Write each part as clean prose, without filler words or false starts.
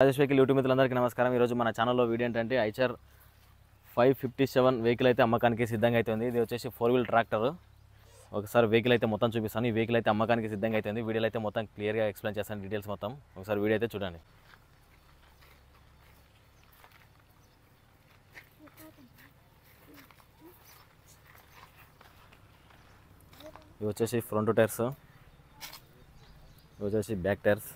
Rajesh vehicle YouTube మిత్రులందరికీ నమస్కారం. ఈరోజు మన ఛానల్లో వీడియో ఏంటంటే ఐచర్ 557 వెహికల్ అయితే అమ్మకానికి సిద్ధంగా అవుతుంది. ఇది వచ్చేసి 4 వీల్ ట్రాక్టర్. ఒకసారి వెహికల్ అయితే మొత్తం చూపిస్తాను. ఈ వెహికల్ అయితే అమ్మకానికి సిద్ధంగా అవుతుంది. వీడియోలో అయితే మొత్తం క్లియర్గా ఎక్స్ప్లెయిన్ చేస్తాను, డీటెయిల్స్ మొత్తం. ఒకసారి వీడియో అయితే చూడండి. ఇవి వచ్చేసి ఫ్రంట్ టైర్స్, ఇవి వచ్చేసి బ్యాక్ టైర్స్.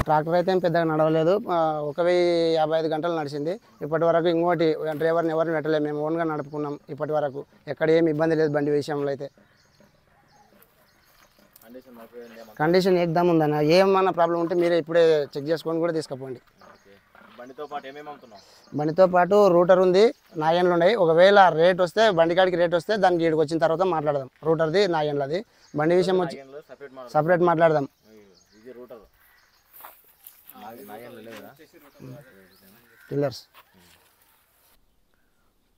ట్రాక్టర్ అయితే పెద్దగా నడవలేదు. 1055 గంటలు నడిచింది. ఇప్పటి వరకు ఇంకోటి డ్రైవర్ని ఎవరిని పెట్టలేదు, మేము ఓన్గా నడుపుకున్నాం. ఇప్పటి వరకు ఎక్కడ ఏమి ఇబ్బంది లేదు. బండి విషయంలో అయితే కండిషన్ ఏకదమ్ ఉందన్న. ఏమన్నా ప్రాబ్లం ఉంటే మీరే ఇప్పుడే చెక్ చేసుకొని కూడా తీసుకుపోండి. బండితో పాటు రూటర్ ఉంది, నాయన్లు ఉన్నాయి. ఒకవేళ రేట్ వస్తే బండి కాడికి రేట్ వస్తే దానికి ఈడికి వచ్చిన తర్వాత మాట్లాడదాం. రూటర్ది నాయన్లది బండి విషయం వచ్చి సపరేట్ మాట్లాడదాం. టిల్లర్స్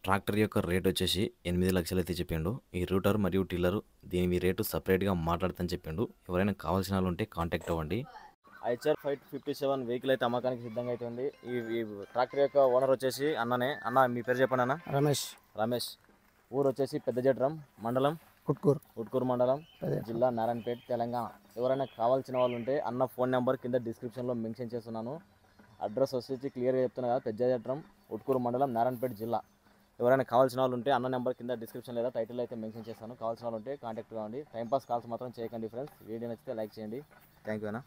ట్రాక్టర్ యొక్క రేట్ వచ్చేసి 8 లక్షలు అయితే చెప్పిండు. ఈ రూటర్ మరియు టిల్లర్ దీని రేటు సపరేట్గా మాట్లాడతాను చెప్పిండు. ఎవరైనా కావాల్సిన వాళ్ళు ఉంటే కాంటాక్ట్ అవ్వండి. ఐచర్ 557 వెహికల్ అయితే అమ్మకానికి సిద్ధంగా అయితే ఉంది. ఈ ట్రాక్టర్ యొక్క ఓనర్ వచ్చేసి అన్ననే. అన్న మీ పేరు చెప్పండి అన్న. రమేష్. ఊరు వచ్చేసి పెద్ద జట్రం, మండలం ఉట్కూరు మండలం, జిల్లా నారాయణపేట, తెలంగాణ. ఎవరైనా కావాల్సిన వాళ్ళు ఉంటే అన్న ఫోన్ నెంబర్ కింద డిస్క్రిప్షన్లో మెన్షన్ చేస్తున్నాను. అడ్రస్ వచ్చేసి క్లియర్గా చెప్తున్నా కదా, పెద్ద జట్రం, ఉట్కూరు మండలం, నారాయణపేట జిల్లా. ఎవరైనా కావాల్సిన వాళ్ళు ఉంటే అన్న నెంబర్ కింద డిస్క్రిప్షన్ లేదా టైటిల్ అయితే మెన్షన్ చేస్తాను. కావాల్సిన వాళ్ళు ఉంటే కాంటాక్ట్ కావండి. టైంపాస్ కాల్స్ మాత్రం చేయకండి ఫ్రెండ్స్. వీడియో నచ్చితే లైక్ చేయండి. థ్యాంక్ యూ అన్న.